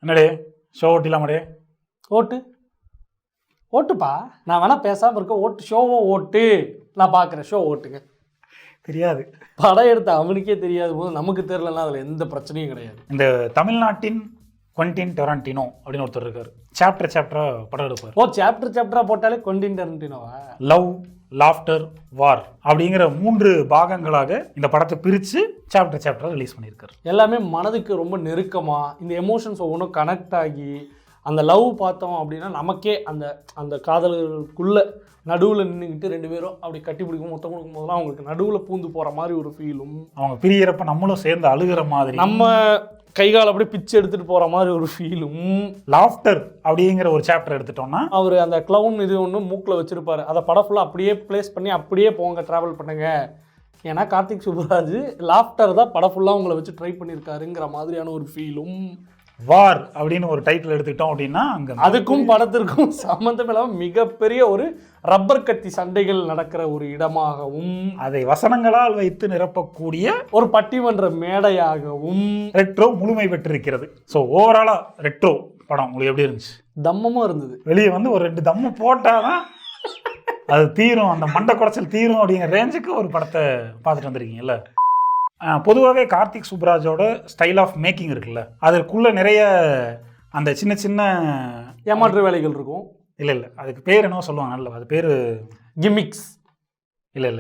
என்னடே ஷோ ஓட்டிலாமடே? ஓட்டு ஓட்டுப்பா, நான் வேணா பேசாமல் இருக்க. ஓட்டு ஷோவோ ஓட்டு, நான் பார்க்குறேன். ஷோ ஓட்டுங்க. தெரியாது. படம் எடுத்த அவனுக்கே தெரியாது போது நமக்கு தெரியலன்னா அதில் எந்த பிரச்சனையும் கிடையாது. இந்த தமிழ்நாட்டின் குவென்டின் டொரண்டினோ அப்படின்னு ஒருத்தர் இருக்காரு. சாப்டரா படம் எடுப்பார். சாப்டரா போட்டாலே குவென்டின் டொரண்டினோவா? லவ், லாஃப்டர், வார் அப்படிங்கிற 3 பாகங்களாக இந்த படத்தை பிரித்து சாப்டரா ரிலீஸ் பண்ணியிருக்காரு. எல்லாமே மனதுக்கு ரொம்ப நெருக்கமாக இந்த எமோஷன்ஸ் ஒவ்வொன்றும் கனெக்ட் ஆகி அந்த லவ் பார்த்தோம் அப்படின்னா நமக்கே அந்த அந்த காதலர்களுக்குள்ள நடுவில் நின்றுக்கிட்டு 2 பேரும் அப்படி கட்டி பிடிக்கும் மொத்தம் கொடுக்கும் போதெல்லாம் அவங்களுக்கு நடுவில் பூந்து போகிற மாதிரி ஒரு ஃபீலும், அவங்க பிரியறப்ப நம்மளும் சேர்ந்து அழுகிற மாதிரி, நம்ம கைகால் அப்படியே பிச்சு எடுத்துகிட்டு போகிற மாதிரி ஒரு ஃபீலும். லாஃப்டர் அப்படிங்கிற ஒரு சாப்டர் எடுத்துட்டோம்னா அவர் அந்த க்ளவுன் இது ஒன்று மூக்கில் வச்சுருப்பார். அதை படம் ஃபுல்லாக அப்படியே ப்ளேஸ் பண்ணி அப்படியே போங்க, ட்ராவல் பண்ணுங்க. ஏன்னா கார்த்திக் சுப்புராஜ் லாஃப்டர் தான் படம் ஃபுல்லாக உங்களை வச்சு ட்ரை பண்ணியிருக்காருங்கிற மாதிரியான ஒரு ஃபீலும். வார் அப்படின்னு ஒரு டைட்டில் எடுத்துக்கிட்டோம் அப்படின்னா அங்கே அதுக்கும் படத்திற்கும் சம்மந்தம் இல்லாமல் மிகப்பெரிய ஒரு ரப்பர் கத்தி சண்டைகள் நடக்கிற ஒரு இடமாகவும், அதை வசனங்களால் வைத்து நிரப்பக்கூடிய ஒரு பட்டிமன்ற மேடையாகவும் ரெட்ரோ முழுமை பெற்றிருக்கிறது. ஸோ ஓவராலா ரெட்ரோ படம் உங்களுக்கு எப்படி இருந்துச்சு? தம்மமாக இருந்தது. வெளியே வந்து ஒரு 2 தம்மு போட்டாதான் அது தீரும், அந்த மண்டை குடைச்சல் தீரும் அப்படிங்கிற ரேஞ்சுக்கு ஒரு படத்தை பார்த்துட்டு வந்திருக்கீங்கல்ல. பொதுவாகவே கார்த்திக் சுப்புராஜோட ஸ்டைல் ஆஃப் மேக்கிங் இருக்குல்ல, அதற்குள்ள நிறைய அந்த சின்ன சின்ன ஏமாற்று வேலைகள் இருக்கும். இல்லை அதுக்கு பேர் என்னவோ சொல்லுவாங்க, நல்ல அது பேர் கிமிக்ஸ். இல்லை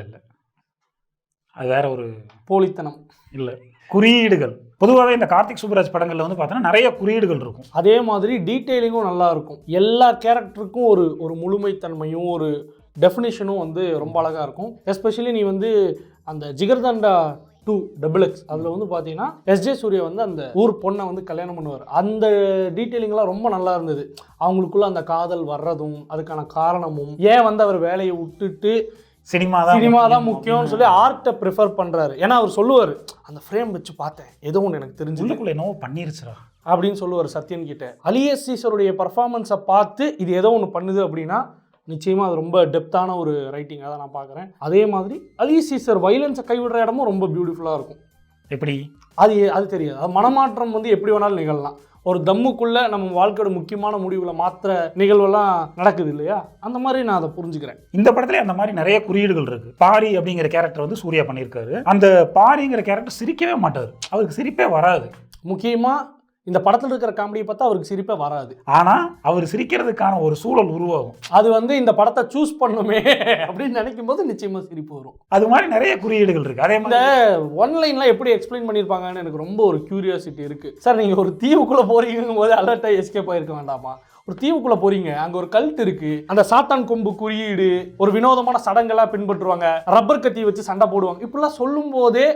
அது வேற ஒரு போலித்தனம். இல்லை, குறியீடுகள். பொதுவாகவே இந்த கார்த்திக் சுப்புராஜ் படங்களில் வந்து பார்த்தோன்னா நிறைய குறியீடுகள் இருக்கும். அதே மாதிரி டீட்டெயிலிங்கும் நல்லா இருக்கும். எல்லா கேரக்டருக்கும் ஒரு முழுமைத்தன்மையும் ஒரு டெஃபினேஷனும் வந்து ரொம்ப அழகாக இருக்கும். எஸ்பெஷலி நீ வந்து அந்த ஜிகர்தண்டா 2 XXX அதில் வந்து பார்த்தீங்கன்னா எஸ்ஜே சூர்யா வந்து அந்த ஊர் பொண்ணை வந்து கல்யாணம் பண்ணுவார். அந்த டீட்டெயிலிங்லாம் ரொம்ப நல்லா இருந்தது. அவங்களுக்குள்ள அந்த காதல் வர்றதும் அதுக்கான காரணமும், ஏன் வந்து அவர் வேலையை விட்டுட்டு சினிமா தான் முக்கியம்னு சொல்லி ஆர்ட்டை ப்ரிஃபர் பண்ணுறாரு. ஏன்னா அவர் சொல்லுவார், அந்த ஃப்ரேம் வச்சு பார்த்தேன், ஏதோ ஒன்று எனக்கு தெரிஞ்சுக்குள்ள என்னவோ பண்ணிருச்சுரா அப்படின்னு சொல்லுவார் சத்யன் கிட்ட. அலியஸ் சீசருடைய பர்ஃபார்மன்ஸை பார்த்து இது ஏதோ ஒன்று பண்ணுது அப்படின்னா நிச்சயமாக அது ரொம்ப டெப்த்தான ஒரு ரைட்டிங்காக தான் நான் பார்க்குறேன். அதே மாதிரி அலியஸ் சீசர் வைலன்ஸை கைவிடுற இடமும் ரொம்ப பியூட்டிஃபுல்லாக இருக்கும். எப்படி அது தெரியாது. அது மனமாற்றம் வந்து எப்படி வேணாலும் நிகழலாம். ஒரு தம்முக்குள்ளே நம்ம வாழ்க்கையோட முக்கியமான முடிவுகளை மாற்ற நிகழ்வெல்லாம் நடக்குது இல்லையா, அந்த மாதிரி நான் அதை புரிஞ்சுக்கிறேன். இந்த படத்துல அந்த மாதிரி நிறைய குறியீடுகள் இருக்கு. பாரி அப்படிங்கிற கேரக்டர் வந்து சூர்யா பண்ணியிருக்காரு. அந்த பாரிங்கிற கேரக்டர் சிரிக்கவே மாட்டார், அவருக்கு சிரிப்பே வராது. முக்கியமாக இந்த படத்தில் இருக்கிற காமெடியை பார்த்தா அவருக்கு சிரிப்பே வராது. ஆனால் அவர் சிரிக்கிறதுக்கான ஒரு சூழல் உருவாகும். அது வந்து இந்த படத்தை சூஸ் பண்ணுமே அப்படின்னு நினைக்கும் போது நிச்சயமாக சிரிப்பு வரும். அது மாதிரி நிறைய குறியீடுகள் இருக்கு. அதே மாதிரி இந்த ஒன்லைன்லாம் எப்படி எக்ஸ்பிளைன் பண்ணியிருப்பாங்கன்னு எனக்கு ரொம்ப ஒரு கியூரியாசிட்டி இருக்கு. சார், நீங்கள் ஒரு தீவுக்குள்ளே போறீங்கும் போது அலர்ட்டாக எஸ்கேப் ஆயிருக்க வேண்டாமா? ஒரு தீவுக்குள்ளே போறீங்க, அங்கே ஒரு கல்ட் இருக்கு, அந்த சாத்தான் கொம்பு குறியீடு, ஒரு வினோதமான சடங்கெல்லாம் பின்பற்றுவாங்க, ரப்பர் கத்தி வச்சு சண்டை போடுவாங்க, இப்படிலாம் சொல்லும் போதே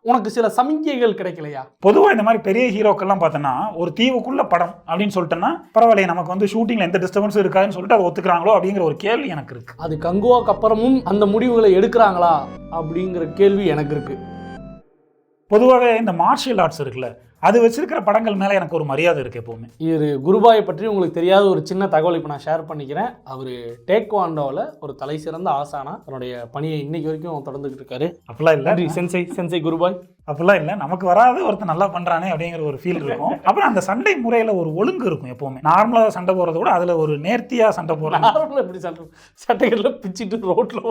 உனக்கு சில சமிக்கைகள் கிடைக்கலையா? பொதுவாக இந்த மாதிரி பெரிய ஹீரோக்கெல்லாம் பார்த்தோன்னா ஒரு தீவுக்குள்ள படம் அப்படின்னு சொல்லிட்டோன்னா பரவாயில்லையே, நமக்கு வந்து ஷூட்டிங்கில் எந்த டிஸ்டர்பன்ஸும் இருக்காதுன்னு சொல்லிட்டு அதை ஒத்துக்கிறாங்களோ அப்படிங்கிற ஒரு கேள்வி எனக்கு இருக்கு. அது கங்குவாக்கு அப்புறமும் அந்த முடிவுகளை எடுக்கிறாங்களா அப்படிங்கிற கேள்வி எனக்கு இருக்கு. பொதுவாகவே இந்த மார்ஷியல் ஆர்ட்ஸ் இருக்குல்ல, அது வச்சிருக்கிற படங்கள் மேலே எனக்கு ஒரு மரியாதை இருக்குது எப்போவுமே. இது குருபாயை பற்றி உங்களுக்கு தெரியாத ஒரு சின்ன தகவல் இப்போ நான் ஷேர் பண்ணிக்கிறேன். அவர் டேக்வாண்டோவில் ஒரு தலை சிறந்த ஆசானா தன்னுடைய பணியை இன்னைக்கு வரைக்கும் தொடர்ந்துகிட்டு இருக்காரு. அப்படிலாம் இல்லை சென்சை குருபாய் அப்படிலாம் இல்லை, நமக்கு வராது ஒருத்தர் நல்லா பண்ணுறானே அப்படிங்கிற ஒரு ஃபீல் இருக்கும். அப்புறம் அந்த சண்டை முறையில் ஒரு ஒழுங்கு இருக்கும் எப்போவுமே. நார்மலாக சண்டை போடுறத கூட அதில் ஒரு நேர்த்தியாக சண்டை போடுறாங்க. நார்மலாக எப்படி சண்டைகளில் பிச்சுட்டு ரோட்டில்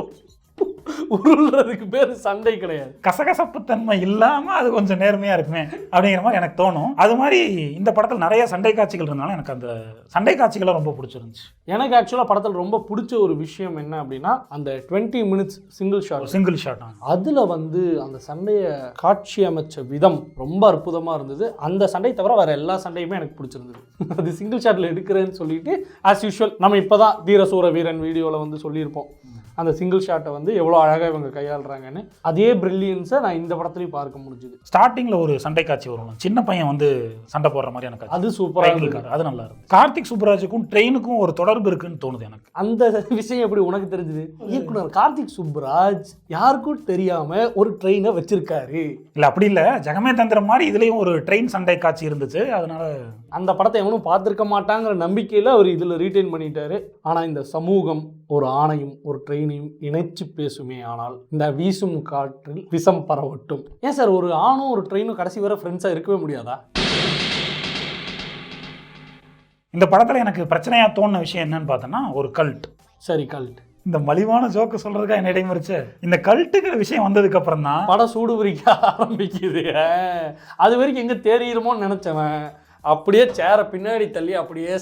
உருள்றதுக்கு பேர் சண்டை கிடையாது. கசகசப்பு தன்மை இல்லாமல் அது கொஞ்சம் நேர்மையாக இருக்குமே அப்படிங்கிற மாதிரி எனக்கு தோணும். அது மாதிரி இந்த படத்தில் நிறைய சண்டை காட்சிகள் இருந்தாலும் எனக்கு அந்த சண்டை காட்சிகளை ரொம்ப பிடிச்சிருந்துச்சு. எனக்கு ஆக்சுவலாக படத்தில் ரொம்ப பிடிச்ச ஒரு விஷயம் என்ன அப்படின்னா அந்த 20 minutes சிங்கிள் ஷாட் அதில் வந்து அந்த சண்டையை காட்சி அமைச்ச விதம் ரொம்ப அற்புதமாக இருந்தது. அந்த சண்டை தவிர வேறு எல்லா சண்டையுமே எனக்கு பிடிச்சிருந்தது. அது சிங்கிள் ஷாட்டில் எடுக்கிறேன்னு சொல்லிட்டு ஆஸ் யூஷுவல் நம்ம இப்போ தான் வீரசூர வீரன் வீடியோவில் வந்து சொல்லியிருப்போம், அந்த சிங்கிள் ஷாட்டை வந்து எவ்வளோ அழகாக இவங்க கையாளுறாங்கன்னு. அதே பிரில்லியன்ஸை நான் இந்த படத்துலையும் பார்க்க முடிஞ்சுது. ஸ்டார்டிங்கில் ஒரு சண்டை காட்சி வரும், சின்ன பையன் வந்து சண்டை போடுற மாதிரி எனக்கு அது சூப்பராக இருக்கு. அது நல்லா இருக்கு. கார்த்திக் சுப்புராஜுக்கும் ட்ரெயினுக்கும் ஒரு தொடர்பு இருக்குன்னு தோணுது எனக்கு. அந்த விஷயம் எப்படி உனக்கு தெரிஞ்சுது? இயக்குனர் கார்த்திக் சுப்புராஜ் யாருக்கும் தெரியாம ஒரு ட்ரெயினை வச்சிருக்காரு. இல்லை அப்படி இல்லை, ஜெகமே தந்திரம் மாதிரி இதுலேயும் ஒரு ட்ரெயின் சண்டை காட்சி இருந்துச்சு. அதனால அந்த படத்தை எவனும் பார்த்துருக்க மாட்டாங்கிற நம்பிக்கையில் அவர் இதில் ரீட்டைன் பண்ணிட்டாரு. ஆனால் இந்த சமூகம் ஒரு ஆணையும் ஒரு ட்ரெயினையும் இணைச்சு பேசுமே, ஆனால் இந்த வீசும் காற்றில் விஷம் பரவட்டும். ஏன் சார் ஒரு ஆணும் ஒரு ட்ரெயினும் கடைசி வரை ஃப்ரெண்ட்ஸாக இருக்கவே முடியாதா? இந்த படத்தில் எனக்கு பிரச்சனையாக தோணுன விஷயம் என்னன்னு பார்த்தோன்னா ஒரு கல்ட். சரி, கல்ட். இந்த மலிவான ஜோக்கு சொல்றதுக்கா என்ன இடைமறிச்சு? இந்த கல்ட்டுங்கிற விஷயம் வந்ததுக்கு அப்புறம் தான் படம் சூடு பிடிக்க ஆரம்பிக்குது. அது வரைக்கும் எங்கே தெரியுமோன்னு நினச்சவன் அப்படியே சேரை பின்னாடி தள்ளி அப்படியே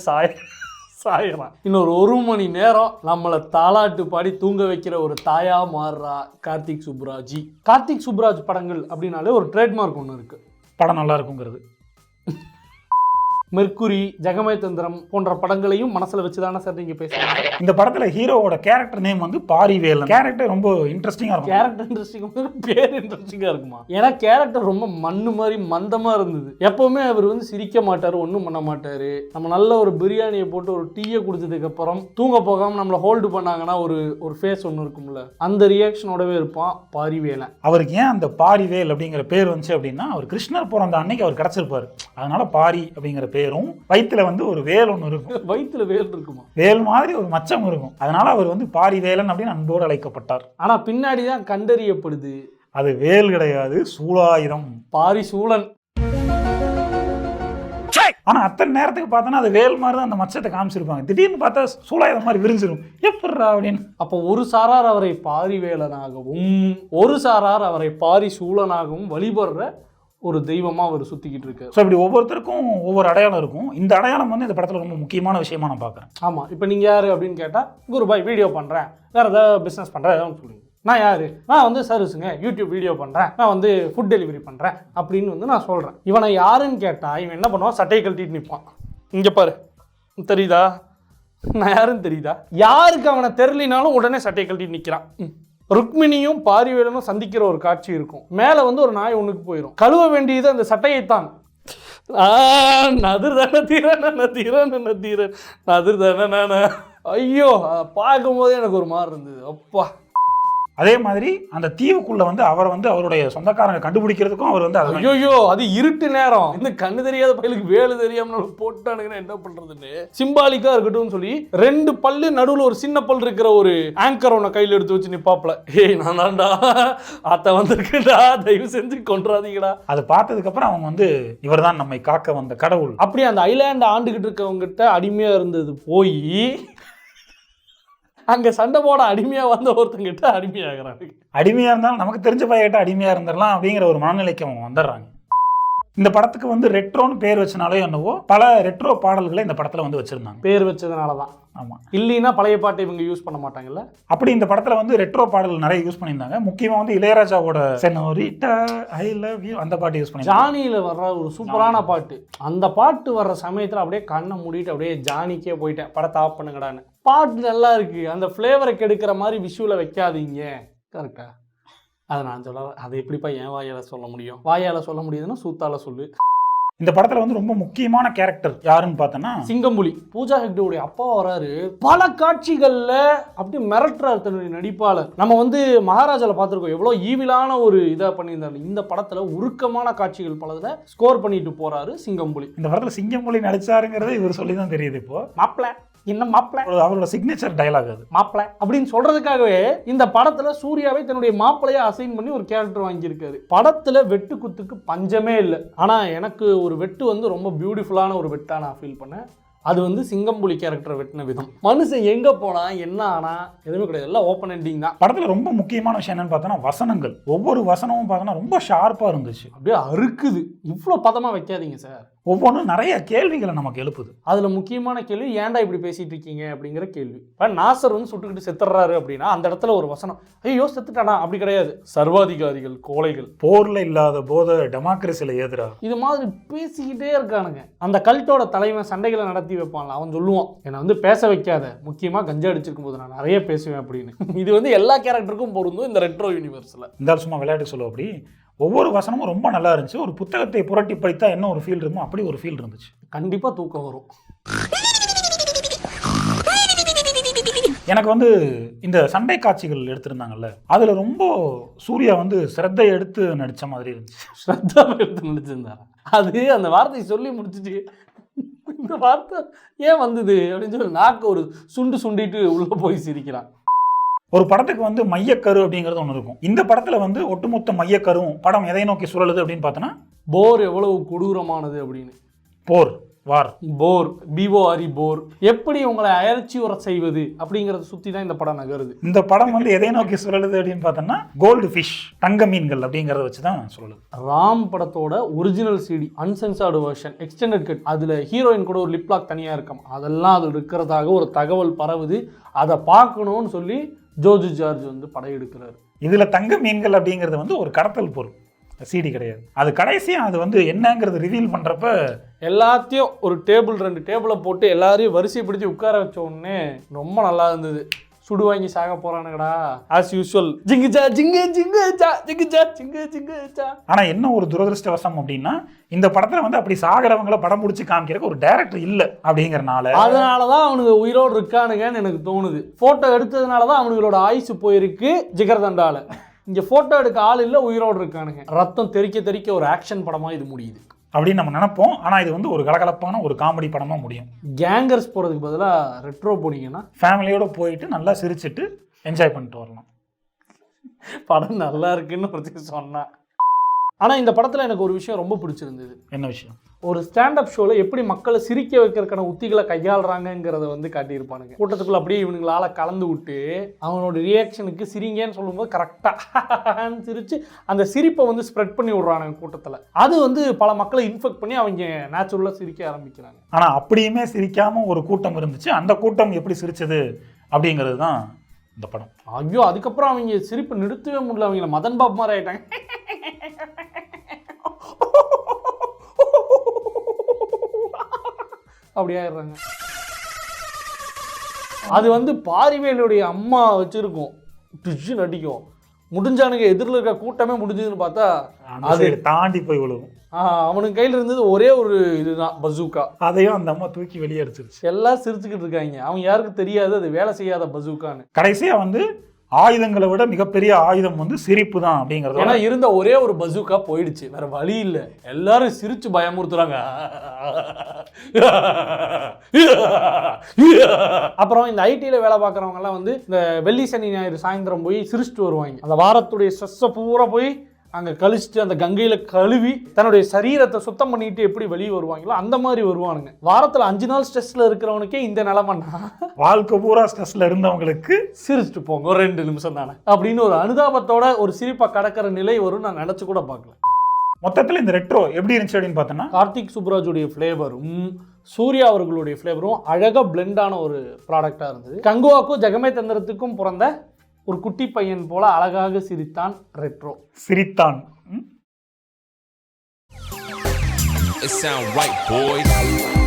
சாயிறான். இன்னொரு 1 மணி நேரம் நம்மளை தாலாட்டு பாடி தூங்க வைக்கிற ஒரு தாயா மாறுறா கார்த்திக் சுப்புராஜ். கார்த்திக் சுப்புராஜ் படங்கள் அப்படின்னாலே ஒரு ட்ரேட்மார்க் ஒன்று இருக்கு, படம் நல்லா இருக்குங்கிறது. மெர்க்குரி, ஜெகமே தந்திரம் போன்ற படங்களையும் மனசுல வச்சுதானே சார் நீங்க பேசுறீங்க. இந்த படத்துல ஹீரோவோட கேரக்டர் நேம் வந்து பாரிவேலன். கேரக்டர் ரொம்ப இன்ட்ரெஸ்டிங்கா இருக்கும். கேரக்டர் இன்ட்ரெஸ்டிங்கா, பேர் இன்ட்ரெஸ்டிங்கா இருக்குமா? ஏன்னா கேரக்டர் ரொம்ப மண்ணு மாதிரி மந்தமா இருந்தது. எப்பவுமே அவர் வந்து சிரிக்க மாட்டாரு, ஒன்றும் பண்ண மாட்டாரு. நம்ம நல்ல ஒரு பிரியாணியை போட்டு ஒரு டீயை குடிச்சதுக்கு அப்புறம் தூங்க போகாம நம்மளை ஹோல்டு பண்ணாங்கன்னா ஒரு ஃபேஸ் ஒன்று இருக்கும்ல, அந்த ரியாக்ஷனோடவே இருப்பான் பாரிவேலன். அவருக்கு ஏன் அந்த பாரிவேல் அப்படிங்கிற பேர் வந்துச்சு அப்படின்னா, அவர் கிருஷ்ணர் பிறந்த அன்னைக்கு அவர் கிடைச்சிருப்பாரு, அதனால பாரி அப்படிங்கிற பேரும். வயிற்றுல வந்து ஒரு வேல் ஒன்று இருக்கும். வயிற்றுல வேல் இருக்குமா? வேல் மாதிரி ஒரு மச்சம் இருக்கும். அதனால அவர் வந்து பாரிவேலன் அப்படின்னு அன்போடு அழைக்கப்பட்டார். ஆனா பின்னாடிதான் கண்டறியப்படுது அது வேல் கிடையாது, சூலாயுதம். பாரிசூலன். ஆனா அத்தனை நேரத்துக்கு பார்த்தோன்னா அது வேல் மாதிரி தான் அந்த மச்சத்தை காமிச்சிருப்பாங்க. திடீர்னு பார்த்தா சூலாயுதம் மாதிரி விரிஞ்சிடும். எப்பட்றா அப்படின்னு. அப்போ ஒரு சாரார் அவரை பாரிவேலனாகவும் ஒரு சாரார் அவரை பாரிசூலனாகவும் வழிபடுற ஒரு தெய்வமா அவர் சுத்திக்கிட்டு இருக்காரு. ஸோ இப்படி ஒவ்வொருத்தருக்கும் ஒவ்வொரு அடையாளம் இருக்கும். இந்த அடையாளம் வந்து இந்த படத்துல ரொம்ப முக்கியமான விஷயமா நான் பார்க்குறேன். ஆமா, இப்போ நீங்க யாரு அப்படின்னு கேட்டா, குருபாய் வீடியோ பண்றேன், வேற ஏதாவது பிசினஸ் பண்றேன் ஏதாவது சொல்லுங்க. நான் யாரு? நான் வந்து சர்வீஸுங்க, யூடியூப் வீடியோ பண்றேன், நான் வந்து ஃபுட் டெலிவரி பண்றேன் அப்படின்னு வந்து நான் சொல்றேன். இவனை யாருன்னு கேட்டா இவன் என்ன பண்ணுவான்? சட்டையை கழட்டிட்டு நிற்பான். இங்க பாரு, தெரியுதா நான் யாருன்னு தெரியுதா? யாருக்கு அவனை தெரியலினாலும் உடனே சட்டையை கழட்டிட்டு நிற்கிறான். ருக்மிணியும் பாரிவேலனும் சந்திக்கிற ஒரு காட்சி இருக்கும். மேலே வந்து ஒரு நாய் ஒன்றுக்கு போயிடும். கழுவ வேண்டியது அந்த சட்டையைத்தான். ஐயோ, பார்க்கும் போதே எனக்கு ஒரு மாதிரி இருந்தது. அப்பா, அதே மாதிரி அந்த தீவுக்குள்ள வந்து அவர் வந்து அவருடைய சொந்தக்காரங்க கண்டுபிடிக்கிறதுக்கும் அவர் வந்து ஐயோ அது இருட்டு நேரம், இந்த கண்ணு தெரியாத பையலுக்கு வேலை தெரியாம போட்டானுங்கன்னா என்ன பண்றதுன்னு சிம்பாலிக்கா இருக்கட்டும் சொல்லி 2 பல்லு நடுவில் ஒரு சின்ன பல் இருக்கிற ஒரு ஆங்கர் ஒன்ன கையில் எடுத்து வச்சு நிப்பாப்ல. ஏய் நான் தான்டா அத்தை வந்திருக்குடா, தயவு செஞ்சு கொன்றாதீங்கடா. அதை பார்த்ததுக்கு அப்புறம் அவங்க வந்து இவர் தான் நம்மை காக்க வந்த கடவுள். அப்படியே அந்த ஐலாண்ட் ஆண்டுகிட்டு இருக்கவங்கிட்ட அடிமையா இருந்தது போய் அங்கே சண்டை போட அடிமையாக வந்த ஒருத்தங்கிட்ட அடிமையாகிறாங்க. அடிமையாக இருந்தாலும் நமக்கு தெரிஞ்ச பையன்கிட்ட அடிமையாக இருந்துடலாம் அப்படிங்கிற ஒரு மனநிலைக்கு அவங்க வந்துடுறாங்க. இந்த படத்துக்கு வந்து ரெட்ரோன்னு பேர் வச்சனாலே என்னவோ பல ரெட்ரோ பாடல்களை இந்த படத்தில் வந்து வச்சுருந்தாங்க. பேர் வச்சதுனால தான். ஆமாம், இல்லைன்னா பழைய பாட்டை இவங்க யூஸ் பண்ண மாட்டாங்கல்ல. அப்படி இந்த படத்தில் வந்து ரெட்ரோ பாடல்கள் நிறைய யூஸ் பண்ணியிருந்தாங்க. முக்கியமாக வந்து இளையராஜாவோட செனோரிட்டா ஐ லவ் யூ அந்த பாட்டு யூஸ் பண்ணி ஜானியில் வர்ற ஒரு சூப்பரான பாட்டு. அந்த பாட்டு வர்ற சமயத்தில் அப்படியே கண்ணை மூடிட்டு அப்படியே ஜானிக்கே போயிட்டேன், படத்தை ஆஃப் பண்ணுங்கடான்னு. பாட்டு நல்லா இருக்கு, அந்த ஃப்ளேவரை கெடுக்கிற மாதிரி விஷுவலை வைக்காதீங்க. கரெக்டா? அதை நான் சொல்ல, அதை எப்படிப்பா என் வாயால் சொல்ல முடியும்? வாயால் சொல்ல முடியுதுன்னா சூத்தால சொல்லு. இந்த படத்துல வந்து ரொம்ப முக்கியமான கேரக்டர் யாருன்னு பார்த்தோன்னா சிங்கம்புலி. பூஜா ஹெக்டேவுடைய அப்பா வராரு. பல காட்சிகள்ல அப்படி மிரட்டுறாரு தன்னுடைய நடிப்பாளர். நம்ம வந்து மகாராஜால பார்த்துருக்கோம் எவ்வளோ ஈவிலான ஒரு இதாக பண்ணியிருந்தாரு. இந்த படத்துல உருக்கமான காட்சிகள் பலதை ஸ்கோர் பண்ணிட்டு போறாரு சிங்கம்புலி. இந்த படத்துல சிங்கம்புலி நடிச்சாருங்கிறது இவர் சொல்லி தான் தெரியுது. இப்போ மாப்பிள்ள என்ன மாப்பிள்ள, அவரோட சிக்னேச்சர் டயலாக் அது மாப்பிள்ள அப்படின்னு சொல்றதுக்காகவே இந்த படத்துல சூர்யாவை தன்னுடைய மாப்பிள்ளைய அசைன் பண்ணி ஒரு கேரக்டர் வாங்கியிருக்காரு. படத்துல வெட்டு குத்துக்கு பஞ்சமே இல்லை. ஆனா எனக்கு ஒரு வெட்டு வந்து ரொம்ப பியூட்டிஃபுல்லான ஒரு வெட்டா நான் ஃபீல் பண்ணேன். அது வந்து சிங்கம்புலி கேரக்டர் வெட்டின விதம். மனுஷன் எங்க போனா என்ன ஆனா எதுவுமே கிடையாது, எல்லாம் ஓப்பன் எண்டிங் தான். படத்துல ரொம்ப முக்கியமான விஷயம் என்னன்னு பார்த்தோன்னா வசனங்கள். ஒவ்வொரு வசனமும் பார்த்தோன்னா ரொம்ப ஷார்ப்பா இருந்துச்சு. அப்படியே அறுக்குது. இவ்வளோ பதமா வைக்காதீங்க சார். ஒவ்வொன்றும் நிறைய கேள்விகளை நமக்கு எழுப்புது. அதில் முக்கியமான கேள்வி, ஏன்டா இப்படி பேசிட்டு இருக்கீங்க அப்படிங்கிற கேள்வி. இப்போ நாசர் வந்து சுட்டுக்கிட்டு செத்துறாரு அப்படின்னா அந்த இடத்துல ஒரு வசனம், ஐயோ செத்துட்டானா, அப்படி கிடையாது. சர்வாதிகாரிகள் கோழைகள், போர்ல இல்லாத போத டெமோக்ரஸில ஏதுரா, இது மாதிரி பேசிக்கிட்டே இருக்கானுங்க. அந்த கல்ட்டோட தலைவன் சண்டைகளை நடத்தி வைப்பான்ல, அவன் சொல்லுவான் என்னை வந்து பேச வைக்காத, முக்கியமாக கஞ்சா அடிச்சிருக்கும் போது நான் நிறைய பேசுவேன் அப்படின்னு. இது வந்து எல்லா கேரக்டருக்கும் பொருந்தும் இந்த ரெட்ரோ யூனிவர்ஸில். இந்த சும்மா விளையாட்டு சொல்லுவோம் அப்படி. ஒவ்வொரு வசனமும் ரொம்ப நல்லா இருந்துச்சு. ஒரு புத்தகத்தை புரட்டி படித்தா என்ன ஒரு ஃபீல் இருக்குமோ அப்படி ஒரு ஃபீல் இருந்துச்சு. கண்டிப்பாக தூக்கம் வரும். எனக்கு வந்து இந்த சண்டை காட்சிகள் எடுத்திருந்தாங்கல்ல, அதுல ரொம்ப சூர்யா வந்து ஸ்ரத்தை எடுத்து நடிச்ச மாதிரி இருந்துச்சு. ஸ்ரத்தா எடுத்து நடிச்சிருந்தாரு. அது அந்த வார்த்தையை சொல்லி முடிச்சுட்டு இந்த வார்த்தை ஏன் வந்தது அப்படின்னு சொல்லி நாக்கு ஒரு சுண்டிட்டு உள்ள போய் சிரிக்கிறான். ஒரு படத்துக்கு வந்து மையக்கரு அப்படிங்கிறது ஒன்று இருக்கும். இந்த படத்துல வந்து ஒட்டுமொத்த மையக்கரும் படம் எதை நோக்கி சுழலுது அப்படின்னு பார்த்தோன்னா, போர் எவ்வளவு கொடூரமானது அப்படின்னு. போர் வார். போர், BORE போர், எப்படி உங்களை அயற்சி உர செய்வது அப்படிங்கறத சுத்தி தான் இந்த படம் நகருது. இந்த படம் வந்து எதை நோக்கி சொல்லுது அப்படின்னு பார்த்தோம்னா கோல்டு ஃபிஷ், தங்க மீன்கள் அப்படிங்கறத வச்சு தான் சொல்லுது. ராம் படத்தோட original CD uncensored version extended cut, அதுல ஹீரோயின் கூட ஒரு லிப் லாக் தனியா இருக்கும், அதெல்லாம் அதில் இருக்கிறதாக ஒரு தகவல் பரவுது. அதை பார்க்கணும்னு சொல்லி ஜோர்ஜ் ஜார்ஜ் வந்து படையெடுக்கிறாரு. இதுல தங்க மீன்கள் அப்படிங்கிறது வந்து ஒரு கடத்தல் பொருள், CD கிடையாது. அது கடைசியா அது வந்து என்னங்கிறது ரிவீல் பண்றப்ப எல்லாத்தையும் ஒரு டேபிள் 2 டேபிளை போட்டு எல்லாரையும் வரிசைப்படுத்தி உட்கார வச்ச உடனே ரொம்ப நல்லா இருந்தது. சுடு வாங்கி சாக போறானுங்கடா ஆஸ் யூஸ்வல், ஜிங்குஜா ஜிங்கு ஜிங்குஜா ஜிங்குஜா ஜிங்கு ஜிங்குஜா. ஆனா என்ன ஒரு துரதிருஷ்டவசம் அப்படின்னா இந்த படத்துல வந்து அப்படி சாகிறவங்களை படம் முடிச்சு காமிக்கிறதுக்கு ஒரு டைரக்டர் இல்ல அப்படிங்கறனால, அதனாலதான் அவனுக்கு உயிரோடு இருக்கானுங்கன்னு எனக்கு தோணுது. போட்டோ எடுத்ததுனாலதான் அவனுங்களோட ஆயுசு போயிருக்கு ஜிகர்தண்டால. இங்க போட்டோ எடுக்க ஆள் இல்ல, உயிரோடு இருக்கானுங்க. ரத்தம் தெறிக்க தெறிக்க ஒரு ஆக்ஷன் படமா இது முடியுது அப்படின்னு நம்ம நினைப்போம். ஆனா இது வந்து ஒரு கலகலப்பான ஒரு காமெடி படமா முடியும். கேங்கர்ஸ் போறதுக்கு பதிலா ரெட்ரோ போனீங்கன்னா ஃபேமிலியோட போயிட்டு நல்லா சிரிச்சிட்டு என்ஜாய் பண்ணிட்டு வரலாம். படம் நல்லா இருக்குன்னு ஒருத்தர் சொன்னா. ஆனா இந்த படத்துல எனக்கு ஒரு விஷயம் ரொம்ப பிடிச்சிருந்தது. என்ன விஷயம்? ஒரு ஸ்டாண்டப் ஷோல எப்படி மக்களை சிரிக்க வைக்கிறதுக்கான உத்திகளை கையாளுறாங்கிறத வந்து காட்டியிருப்பானுங்க. கூட்டத்துக்குள்ள அப்படியே இவனுங்களால கலந்து விட்டு அவனோட ரியாக்ஷனுக்கு சிரிங்கன்னு சொல்லும்போது கரெக்டாக சிரிச்சு அந்த சிரிப்பை வந்து ஸ்ப்ரெட் பண்ணி விடுறானுங்க கூட்டத்தில். அது வந்து பல மக்களை இன்ஃபெக்ட் பண்ணி அவங்க நேச்சுரலாக சிரிக்க ஆரம்பிக்கிறாங்க. ஆனால் அப்படியுமே சிரிக்காம ஒரு கூட்டம் இருந்துச்சு. அந்த கூட்டம் எப்படி சிரிச்சது அப்படிங்கிறது தான் இந்த படம். ஐயோ, அதுக்கப்புறம் அவங்க சிரிப்பு நிறுத்தவே முடியல. அவங்கள மதன் பாபு மாதிரி ஆயிட்டாங்க. அப்படி ஆயிடுறாங்க. அது வந்து பாரிவேலுடைய அம்மா வச்சிருக்கும், டிஷ்ஷு நடிக்கும். முடிஞ்சானுங்க எதிரில் இருக்க கூட்டமே முடிஞ்சதுன்னு பார்த்தா அது தாண்டி போய் விழுவும். அவனுக்கு கையில் இருந்தது ஒரே ஒரு இதுதான், பசூக்கா. அதையும் அந்த அம்மா தூக்கி வெளியே அடிச்சிருச்சு. எல்லாம் சிரிச்சுக்கிட்டு இருக்காங்க. அவங்க யாருக்கும் தெரியாது அது வேலை செய்யாத பசூக்கான்னு. கடைசியா வந்து ஆயுதங்களை விட மிகப்பெரிய ஆயுதம் வந்து சிரிப்பு தான் அப்படிங்கிறது. ஏன்னா இருந்த ஒரே ஒரு பசூக்கா போயிடுச்சு, வேற வழி இல்லை. எல்லாரும் சிரிச்சு பயமுறுத்துறாங்க. அப்புறம் இந்த ஐடியில் வேலை பார்க்குறவங்க எல்லாம் வந்து இந்த வெள்ளி சனி ஞாயிறு சாயந்தரம் போய் சிரிச்சுட்டு வருவாங்க. அந்த வாரத்துடைய ஸ்ட்ரெஸ்ஸை பூரா போய் அங்கே கழிச்சுட்டு அந்த கங்கையில் கழுவி தன்னுடைய சரீரத்தை சுத்தம் பண்ணிட்டு எப்படி வெளியே வருவாங்களோ அந்த மாதிரி வருவானுங்க. வாரத்தில் 5 நாள் ஸ்ட்ரெஸ்ல இருக்கிறவனுக்கே இந்த நிலைமைன்னா, வாழ்க்கை பூரா ஸ்ட்ரெஸ்ல இருந்தவங்களுக்கு சிரிச்சுட்டு போங்க ஒரு 2 நிமிஷம் தானே அப்படின்னு ஒரு அனுதாபத்தோட ஒரு சிரிப்பை கடக்கிற நிலை வரும் நான் நினைச்சு கூட பார்க்கல. மொத்தத்தில் இந்த ரெட்ரோ எப்படி இருந்துச்சு அப்படின்னு பார்த்தோன்னா, கார்த்திக் சுப்ராஜுடைய ஃப்ளேவரும் சூர்யா அவர்களுடைய ஃப்ளேவரும் அழகாக பிளெண்டான ஒரு ப்ராடக்டாக இருந்தது. கங்குவாக்கும் ஜெகமே தந்திரத்துக்கும் பிறந்த ஒரு குட்டி பையன் போல அழகாக சிரித்தான் ரெட்ரோ. சிரித்தான். It sound right, boys.